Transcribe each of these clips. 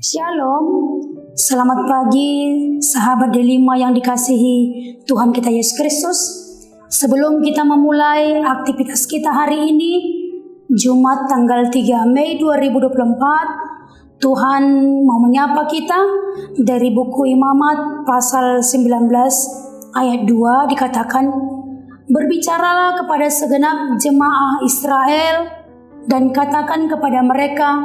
Shalom, selamat pagi sahabat Delima yang dikasihi Tuhan kita Yesus Kristus. Sebelum kita memulai aktivitas kita hari ini, Jumat tanggal 3 Mei 2024, Tuhan mau menyapa kita dari buku Imamat pasal 19 ayat 2 dikatakan, "Berbicaralah kepada segenap jemaah Israel dan katakan kepada mereka,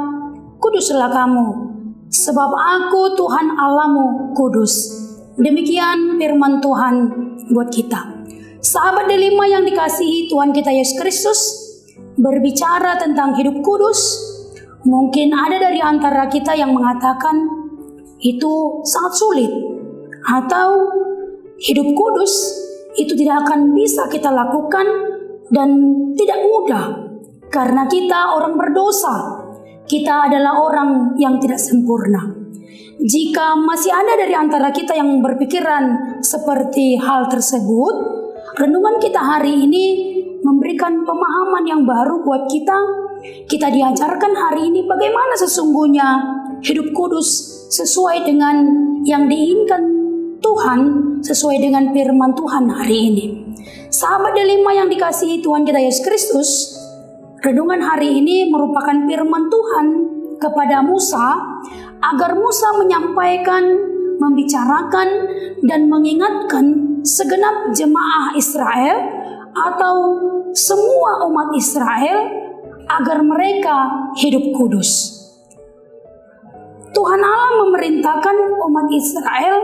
kuduslah kamu, sebab aku Tuhan Allahmu kudus." Demikian firman Tuhan buat kita. Sahabat Delima yang dikasihi Tuhan kita Yesus Kristus, berbicara tentang hidup kudus, mungkin ada dari antara kita yang mengatakan itu sangat sulit, atau hidup kudus itu tidak akan bisa kita lakukan dan tidak mudah karena kita orang berdosa. Kita adalah orang yang tidak sempurna. Jika masih ada dari antara kita yang berpikiran seperti hal tersebut, renungan kita hari ini memberikan pemahaman yang baru buat kita. Kita diajarkan hari ini bagaimana sesungguhnya hidup kudus sesuai dengan yang diinginkan Tuhan, sesuai dengan firman Tuhan hari ini. Sahabat Delima yang dikasihi Tuhan kita Yesus Kristus, renungan hari ini merupakan firman Tuhan kepada Musa agar Musa menyampaikan, membicarakan, dan mengingatkan segenap jemaah Israel atau semua umat Israel agar mereka hidup kudus. Tuhan Allah memerintahkan umat Israel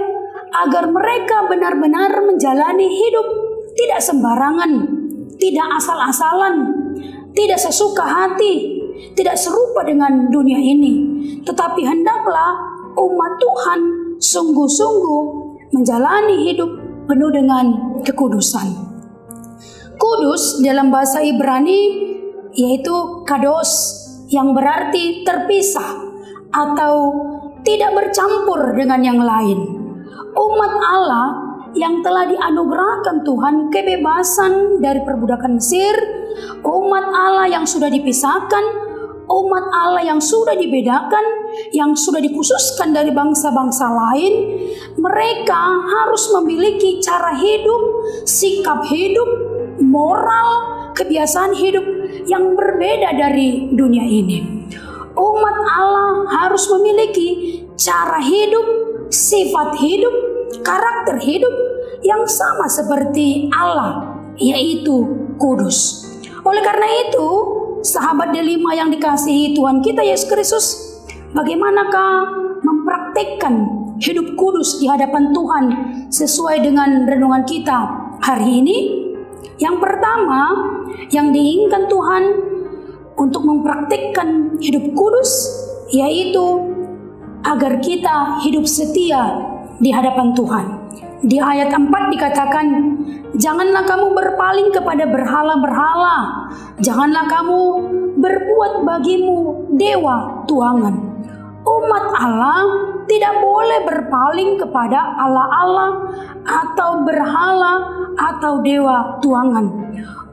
agar mereka benar-benar menjalani hidup tidak sembarangan, tidak asal-asalan, tidak sesuka hati, tidak serupa dengan dunia ini, tetapi hendaklah umat Tuhan sungguh-sungguh menjalani hidup penuh dengan kekudusan. Kudus dalam bahasa Ibrani yaitu kados, yang berarti terpisah atau tidak bercampur dengan yang lain. Umat Allah yang telah dianugerahkan Tuhan kebebasan dari perbudakan Mesir, umat Allah yang sudah dipisahkan, umat Allah yang sudah dibedakan, yang sudah dikhususkan dari bangsa-bangsa lain, mereka harus memiliki cara hidup, sikap hidup, moral, kebiasaan hidup yang berbeda dari dunia ini. Umat Allah harus memiliki cara hidup, sifat hidup, karakter hidup yang sama seperti Allah, yaitu kudus. Oleh karena itu, sahabat Delima yang dikasihi Tuhan kita Yesus Kristus, bagaimanakah mempraktikkan hidup kudus di hadapan Tuhan sesuai dengan renungan kita hari ini? Yang pertama, yang diinginkan Tuhan untuk mempraktikkan hidup kudus, yaitu agar kita hidup setia di hadapan Tuhan. Di ayat 4 dikatakan, "Janganlah kamu berpaling kepada berhala-berhala, janganlah kamu berbuat bagimu dewa tuangan." Umat Allah tidak boleh berpaling kepada Allah-Allah atau berhala atau dewa tuangan.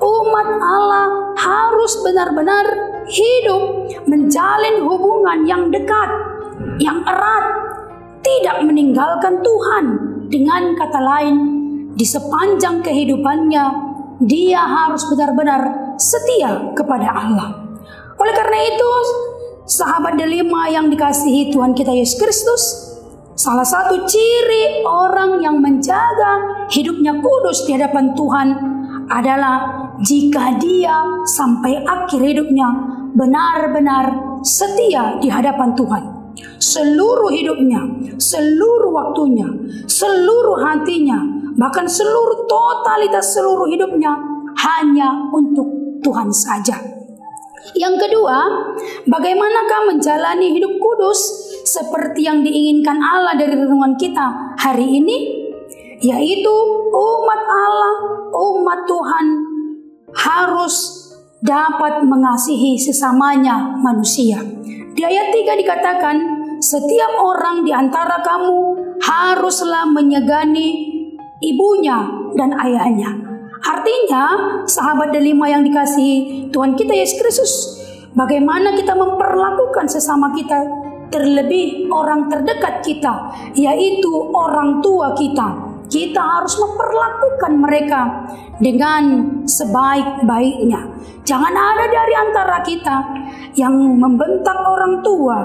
Umat Allah harus benar-benar hidup menjalin hubungan yang dekat, yang erat, tidak meninggalkan Tuhan. Dengan kata lain, di sepanjang kehidupannya, dia harus benar-benar setia kepada Allah. Oleh karena itu, sahabat Delima yang dikasihi Tuhan kita Yesus Kristus, salah satu ciri orang yang menjaga hidupnya kudus di hadapan Tuhan adalah jika dia sampai akhir hidupnya benar-benar setia di hadapan Tuhan. Seluruh hidupnya, seluruh waktunya, seluruh hatinya, bahkan seluruh totalitas seluruh hidupnya hanya untuk Tuhan saja. Yang kedua, bagaimanakah menjalani hidup kudus seperti yang diinginkan Allah dari renungan kita hari ini? Yaitu umat Allah, umat Tuhan harus dapat mengasihi sesamanya manusia. Di ayat 3 dikatakan, "Setiap orang di antara kamu haruslah menyegani ibunya dan ayahnya." Artinya, sahabat Delima yang dikasihi Tuhan kita Yesus Kristus, bagaimana kita memperlakukan sesama kita terlebih orang terdekat kita, yaitu orang tua kita. Kita harus memperlakukan mereka dengan sebaik-baiknya. Jangan ada dari antara kita yang membentak orang tua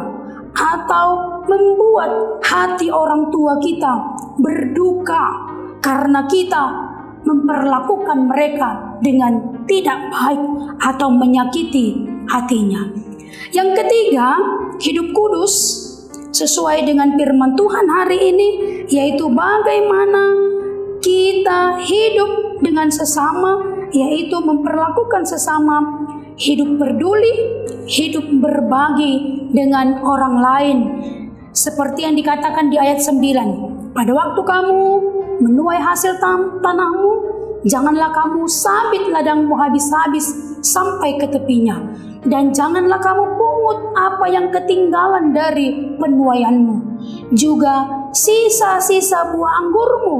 atau membuat hati orang tua kita berduka karena kita memperlakukan mereka dengan tidak baik atau menyakiti hatinya. Yang ketiga, hidup kudus sesuai dengan firman Tuhan hari ini, yaitu bagaimana kita hidup dengan sesama, yaitu memperlakukan sesama, hidup peduli, hidup berbagi dengan orang lain. Seperti yang dikatakan di ayat 9, pada waktu kamu menuai hasil tanahmu, janganlah kamu sabit ladangmu habis-habis sampai ke tepinya. Dan janganlah kamu pungut apa yang ketinggalan dari penuaianmu. Juga sisa-sisa buah anggurmu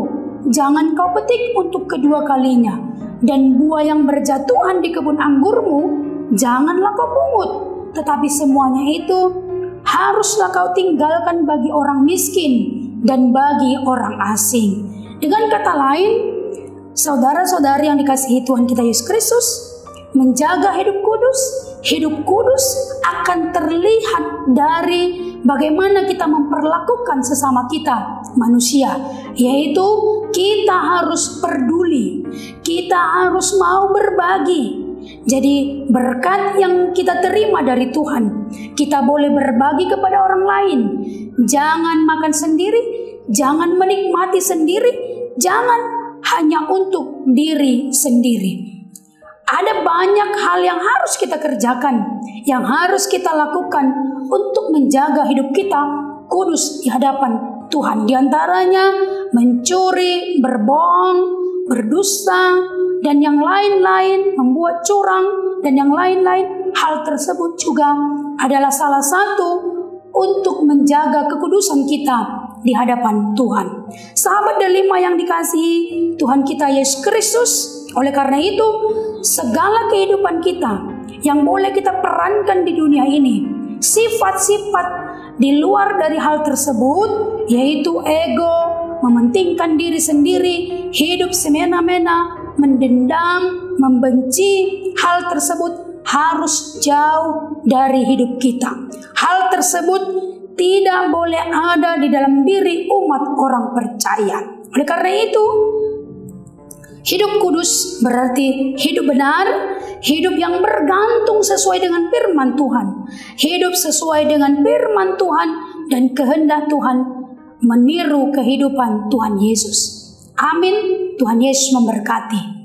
jangan kau petik untuk kedua kalinya. Dan buah yang berjatuhan di kebun anggurmu janganlah kau pungut. Tetapi semuanya itu haruslah kau tinggalkan bagi orang miskin dan bagi orang asing. Dengan kata lain, saudara-saudari yang dikasihi Tuhan kita Yesus Kristus, menjaga hidup kudus akan terlihat dari bagaimana kita memperlakukan sesama kita manusia, yaitu kita harus peduli, kita harus mau berbagi. Jadi berkat yang kita terima dari Tuhan, kita boleh berbagi kepada orang lain. Jangan makan sendiri, jangan menikmati sendiri, jangan hanya untuk diri sendiri. Ada banyak hal yang harus kita kerjakan, yang harus kita lakukan untuk menjaga hidup kita kudus di hadapan Tuhan. Di antaranya mencuri, berbohong, berdusta, dan yang lain-lain, membuat curang, dan yang lain-lain. Hal tersebut juga adalah salah satu untuk menjaga kekudusan kita di hadapan Tuhan. Sahabat delima yang dikasihi Tuhan kita Yesus Kristus, oleh karena itu segala kehidupan kita yang boleh kita perankan di dunia ini, sifat-sifat di luar dari hal tersebut, yaitu ego, mementingkan diri sendiri, hidup semena-mena, mendendam, membenci, hal tersebut harus jauh dari hidup kita. Hal tersebut tidak boleh ada di dalam diri umat orang percaya. Oleh karena itu, hidup kudus berarti hidup benar, hidup yang bergantung sesuai dengan firman Tuhan, hidup sesuai dengan firman Tuhan dan kehendak Tuhan, meniru kehidupan Tuhan Yesus. Amin. Tuhan Yesus memberkati.